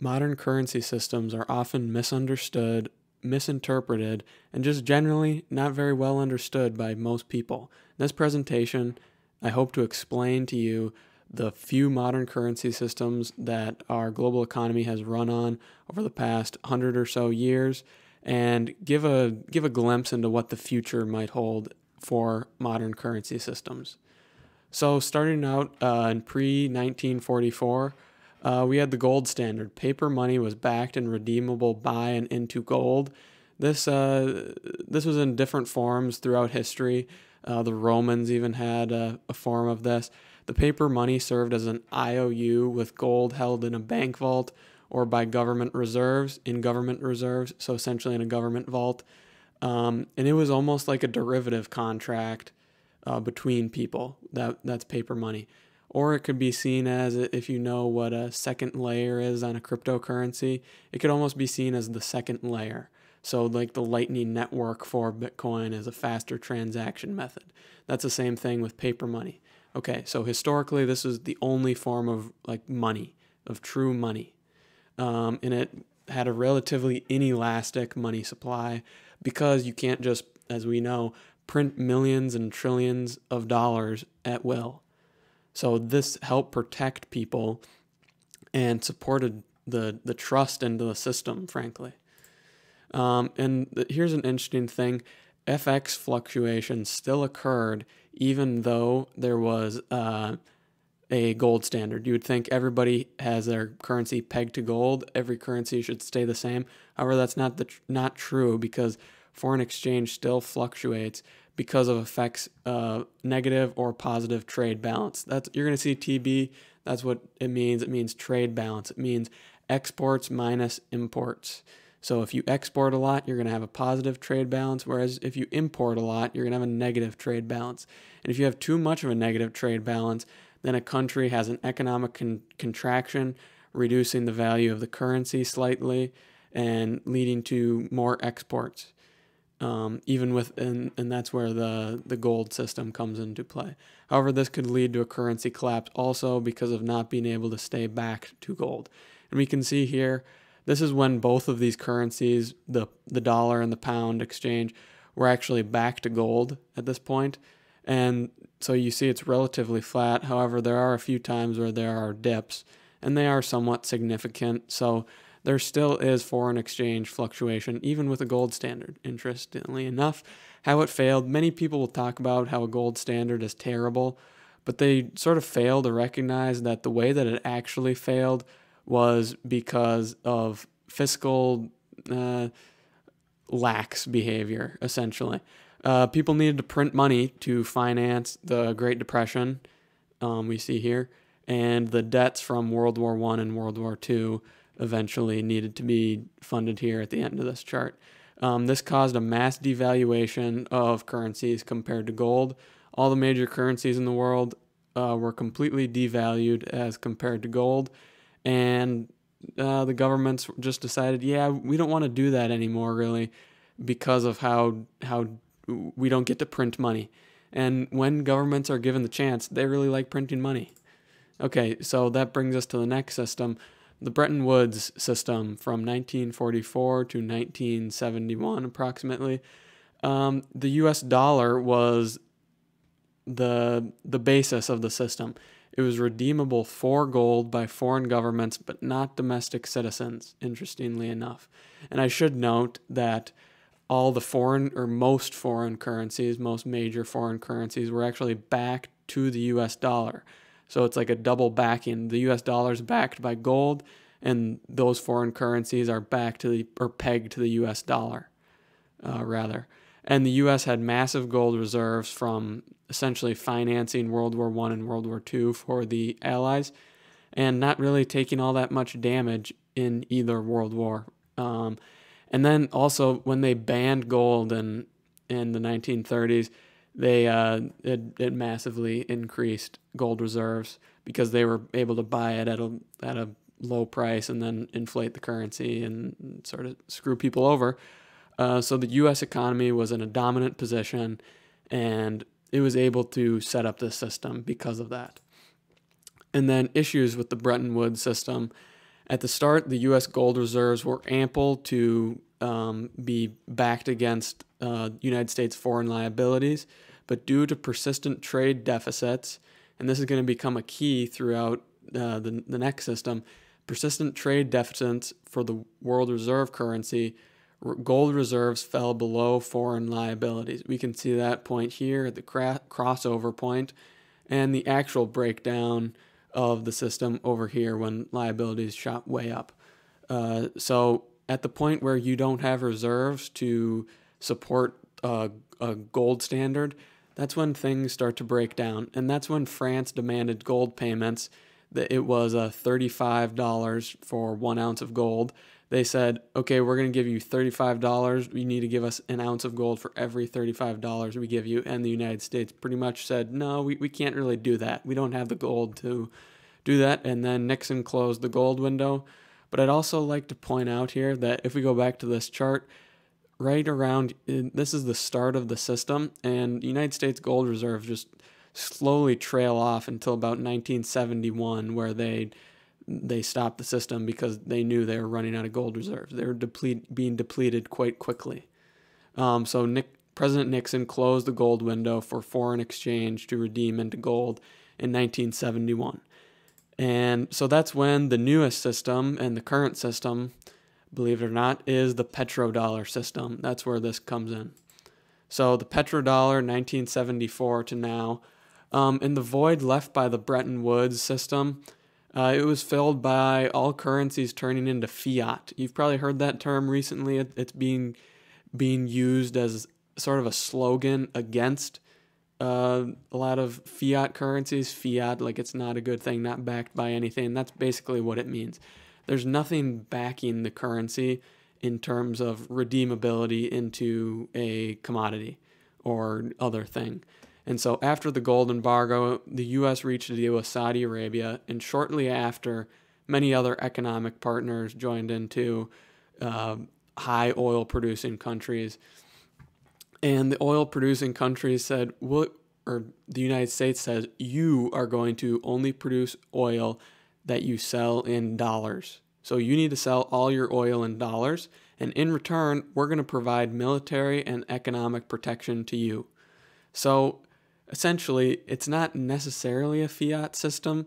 Modern currency systems are often misunderstood, misinterpreted, and just generally not very well understood by most people. In this presentation, I hope to explain to you the few modern currency systems that our global economy has run on over the past 100 or so years and give a glimpse into what the future might hold for modern currency systems. So starting out in pre-1944, we had the gold standard. Paper money was backed and redeemable by and into gold. This was in different forms throughout history. The Romans even had a form of this. The paper money served as an IOU with gold held in a bank vault or by government reserves, so essentially in a government vault. And it was almost like a derivative contract between people. That's paper money. Or it could be seen as, if you know what a second layer is on a cryptocurrency, it could almost be seen as the second layer. So like the Lightning Network for Bitcoin is a faster transaction method. That's the same thing with paper money. Okay, so historically this is the only form of like money, of true money. And it had a relatively inelastic money supply because you can't just, as we know, print millions and trillions of dollars at will. So this helped protect people and supported the trust into the system, frankly. Here's an interesting thing. FX fluctuations still occurred even though there was a gold standard. You would think everybody has their currency pegged to gold. Every currency should stay the same. However, that's not true because foreign exchange still fluctuates because of effects negative or positive trade balance. You're going to see TB. That's what it means. It means trade balance. It means exports minus imports. So if you export a lot, you're going to have a positive trade balance, whereas if you import a lot, you're going to have a negative trade balance. And if you have too much of a negative trade balance, then a country has an economic contraction, reducing the value of the currency slightly and leading to more exports. And that's where the gold system comes into play. However, this could lead to a currency collapse also because of not being able to stay back to gold. And we can see here, this is when both of these currencies, the dollar and the pound exchange, were actually back to gold at this point. And so you see it's relatively flat. However, there are a few times where there are dips, and they are somewhat significant. So there still is foreign exchange fluctuation, even with a gold standard, interestingly enough. How it failed, many people will talk about how a gold standard is terrible, but they sort of fail to recognize that the way that it actually failed was because of fiscal lax behavior, essentially. People needed to print money to finance the Great Depression, we see here, and the debts from World War I and World War II eventually needed to be funded here at the end of this chart. This caused a mass devaluation of currencies compared to gold. All the major currencies in the world were completely devalued as compared to gold, and the governments just decided, yeah, we don't want to do that anymore, really, because of how we don't get to print money. And when governments are given the chance, they really like printing money. Okay, so that brings us to the next system, the Bretton Woods system from 1944 to 1971 approximately. The US dollar was the basis of the system. It was redeemable for gold by foreign governments, but not domestic citizens, interestingly enough. And I should note that all the foreign, or most foreign currencies, most major foreign currencies, were actually backed to the US dollar. So it's like a double backing. The US dollar is backed by gold, and those foreign currencies are backed to pegged to the US dollar, rather. And the US had massive gold reserves from essentially financing World War I and World War II for the Allies, and not really taking all that much damage in either World War. And then also when they banned gold in the 1930s, it massively increased gold reserves because they were able to buy it at a low price and then inflate the currency and sort of screw people over. So the U.S. economy was in a dominant position, and it was able to set up this system because of that. And then issues with the Bretton Woods system. At the start, the U.S. gold reserves were ample to be backed against United States foreign liabilities, but due to persistent trade deficits, and this is going to become a key throughout the next system, persistent trade deficits for the world reserve currency, gold reserves fell below foreign liabilities. We can see that point here at the crossover point, and the actual breakdown of the system over here when liabilities shot way up. So at the point where you don't have reserves to support a gold standard, that's when things start to break down. And that's when France demanded gold payments. That it was $35 for 1 ounce of gold. They said, okay, we're going to give you $35. You need to give us an ounce of gold for every $35 we give you. And the United States pretty much said, no, we can't really do that. We don't have the gold to do that. And then Nixon closed the gold window. But I'd also like to point out here that if we go back to this chart, right around, this is the start of the system, and the United States gold reserves just slowly trail off until about 1971, where they stopped the system because they knew they were running out of gold reserves. They were being depleted quite quickly. So President Nixon closed the gold window for foreign exchange to redeem into gold in 1971. And so that's when the newest system and the current system, believe it or not, is the PetroDollar system. That's where this comes in. So the PetroDollar, 1974 to now, in the void left by the Bretton Woods system, it was filled by all currencies turning into fiat. You've probably heard that term recently. It's being used as sort of a slogan against a lot of fiat currencies. Fiat, like it's not a good thing, not backed by anything. That's basically what it means. There's nothing backing the currency in terms of redeemability into a commodity or other thing. And so after the gold embargo, the U.S. reached a deal with Saudi Arabia, and shortly after, many other economic partners joined into high oil-producing countries. And the oil-producing countries said, or the United States says, you are going to only produce oil that you sell in dollars. So you need to sell all your oil in dollars, and in return, we're going to provide military and economic protection to you. So essentially, it's not necessarily a fiat system,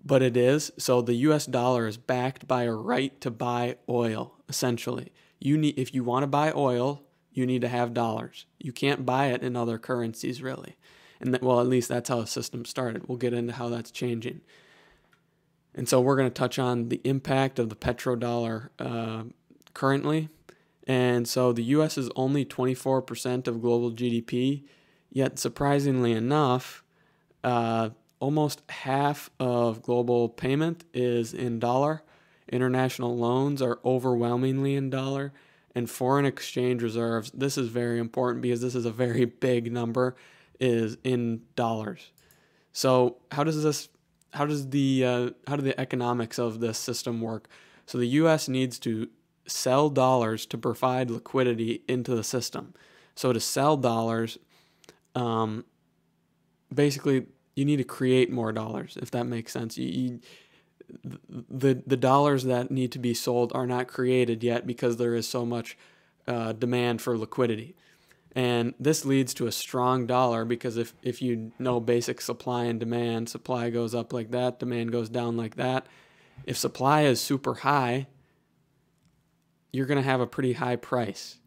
but it is. So the US dollar is backed by a right to buy oil, essentially. If you want to buy oil, you need to have dollars. You can't buy it in other currencies, really. And well, at least that's how the system started. We'll get into how that's changing. And so we're going to touch on the impact of the petrodollar currently. And so the U.S. is only 24% of global GDP, yet surprisingly enough, almost half of global payment is in dollar. International loans are overwhelmingly in dollar. And foreign exchange reserves, this is very important because this is a very big number, is in dollars. So how do the economics of this system work? So the U.S. needs to sell dollars to provide liquidity into the system. So to sell dollars, basically you need to create more dollars, if that makes sense. The dollars that need to be sold are not created yet because there is so much demand for liquidity. And this leads to a strong dollar because if you know basic supply and demand, supply goes up like that, demand goes down like that. If supply is super high, you're going to have a pretty high price.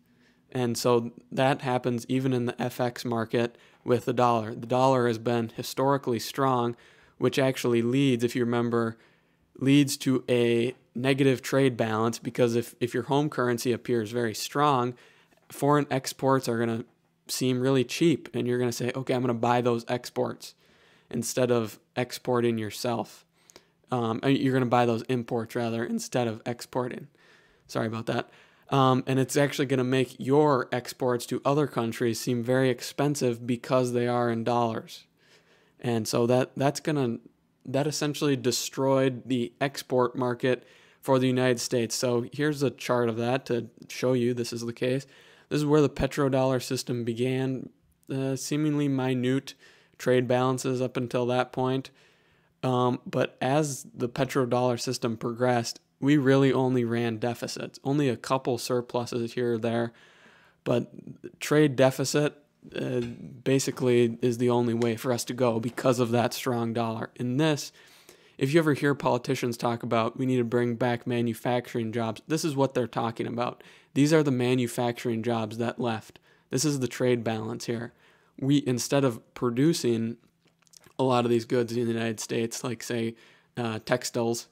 And so that happens even in the FX market with the dollar. The dollar has been historically strong, which actually leads, if you remember, leads to a negative trade balance because if your home currency appears very strong, foreign exports are going to seem really cheap, and you're going to say, okay, I'm going to buy those exports instead of exporting yourself. You're going to buy those imports, rather, instead of exporting. Sorry about that. And it's actually going to make your exports to other countries seem very expensive because they are in dollars. And so that essentially destroyed the export market for the United States. So here's a chart of that to show you this is the case. This is where the petrodollar system began, seemingly minute trade balances up until that point. But as the petrodollar system progressed, we really only ran deficits, only a couple surpluses here or there, but trade deficit basically is the only way for us to go because of that strong dollar. In this, if you ever hear politicians talk about we need to bring back manufacturing jobs, this is what they're talking about. These are the manufacturing jobs that left. This is the trade balance here. We, instead of producing a lot of these goods in the United States, like say textiles,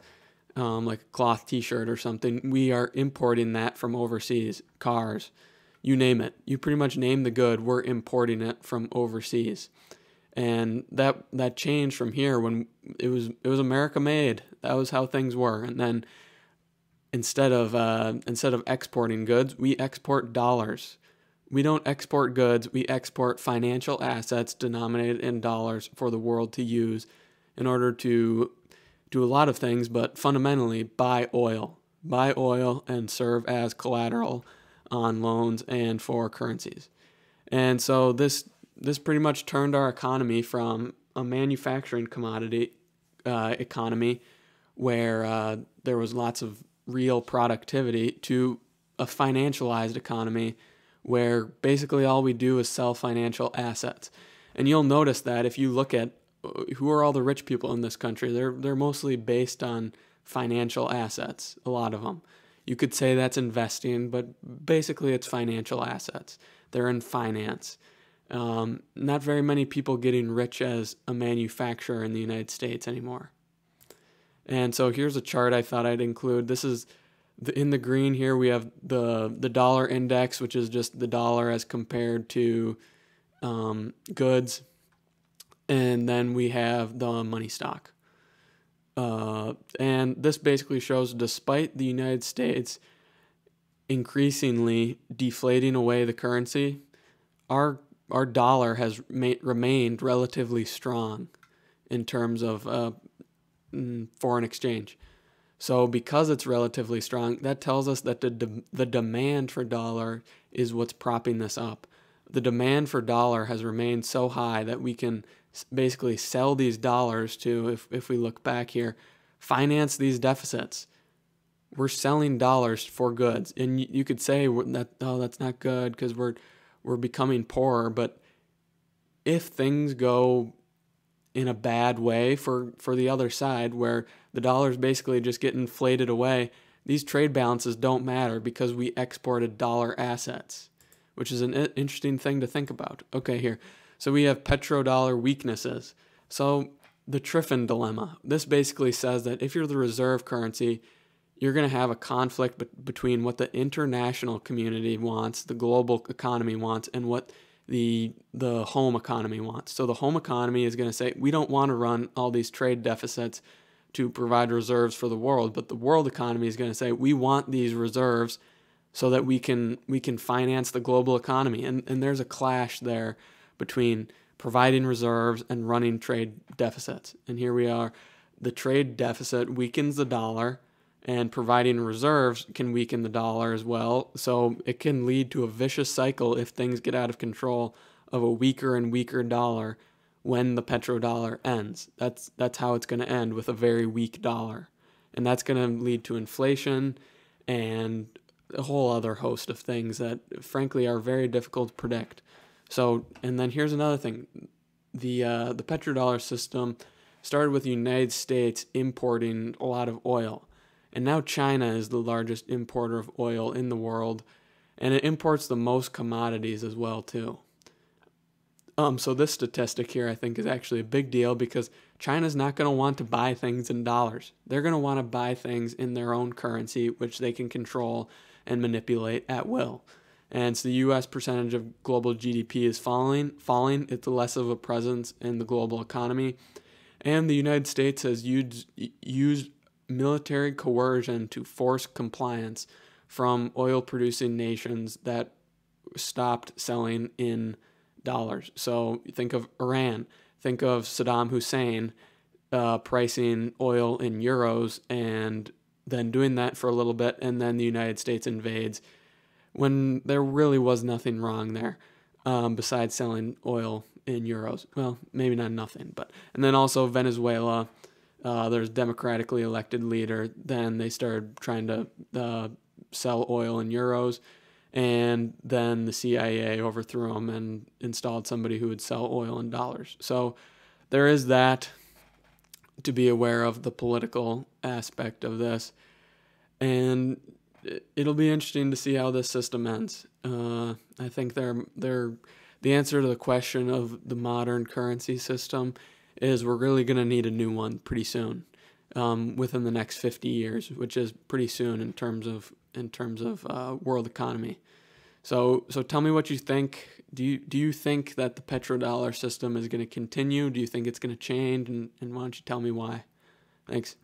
like a cloth t-shirt or something, we are importing that from overseas. Cars, you name it. You pretty much name the good, we're importing it from overseas. And that changed from here when it was America made. That was how things were. And then instead of exporting goods, we export dollars. We don't export goods, we export financial assets denominated in dollars for the world to use in order to do a lot of things, but fundamentally buy oil and serve as collateral on loans and for currencies. And so this pretty much turned our economy from a manufacturing commodity economy where there was lots of real productivity to a financialized economy where basically all we do is sell financial assets. And you'll notice that if you look at who are all the rich people in this country, they're mostly based on financial assets, a lot of them. You could say that's investing, but basically it's financial assets. They're in finance. Not very many people getting rich as a manufacturer in the United States anymore. And so here's a chart I thought I'd include. This is in the green here, we have the dollar index, which is just the dollar as compared to goods. And then we have the money stock. And this basically shows despite the United States increasingly deflating away the currency, our dollar has remained relatively strong in terms of foreign exchange. So because it's relatively strong, that tells us that the demand for dollar is what's propping this up. The demand for dollar has remained so high that we can basically sell these dollars to, if we look back here, finance these deficits. We're selling dollars for goods. And you could say that, oh, that's not good because we're becoming poorer. But if things go in a bad way for the other side, where the dollars basically just get inflated away, these trade balances don't matter because we exported dollar assets, which is an interesting thing to think about. Okay, here. So we have petrodollar weaknesses. So the Triffin dilemma. This basically says that if you're the reserve currency, you're going to have a conflict between what the international community wants, the global economy wants, and what the home economy wants. So the home economy is going to say, we don't want to run all these trade deficits to provide reserves for the world, but the world economy is going to say, we want these reserves so that we can finance the global economy. And there's a clash there between providing reserves and running trade deficits. And here we are. The trade deficit weakens the dollar, and providing reserves can weaken the dollar as well. So it can lead to a vicious cycle if things get out of control of a weaker and weaker dollar when the petrodollar ends. That's how it's going to end, with a very weak dollar. And that's going to lead to inflation and a whole other host of things that frankly are very difficult to predict. So, and then here's another thing. The petrodollar system started with the United States importing a lot of oil. And now China is the largest importer of oil in the world, and it imports the most commodities as well too. So this statistic here I think is actually a big deal because China's not going to want to buy things in dollars. They're going to want to buy things in their own currency, which they can control and manipulate at will. And so the U.S. percentage of global GDP is falling. It's less of a presence in the global economy. And the United States has used military coercion to force compliance from oil-producing nations that stopped selling in dollars. So think of Iran, think of Saddam Hussein pricing oil in euros and then doing that for a little bit, and then the United States invades when there really was nothing wrong there besides selling oil in euros. Well, maybe not nothing, but and then also Venezuela there's democratically elected leader. Then they started trying to sell oil in euros, and then the CIA overthrew them and installed somebody who would sell oil in dollars. So there is that to be aware of, the political aspect of this. And it'll be interesting to see how this system ends. I think the answer to the question of the modern currency system is we're really going to need a new one pretty soon, within the next 50 years, which is pretty soon in terms of world economy. So tell me what you think. Do you think that the petrodollar system is going to continue? Do you think it's going to change? And why don't you tell me why? Thanks.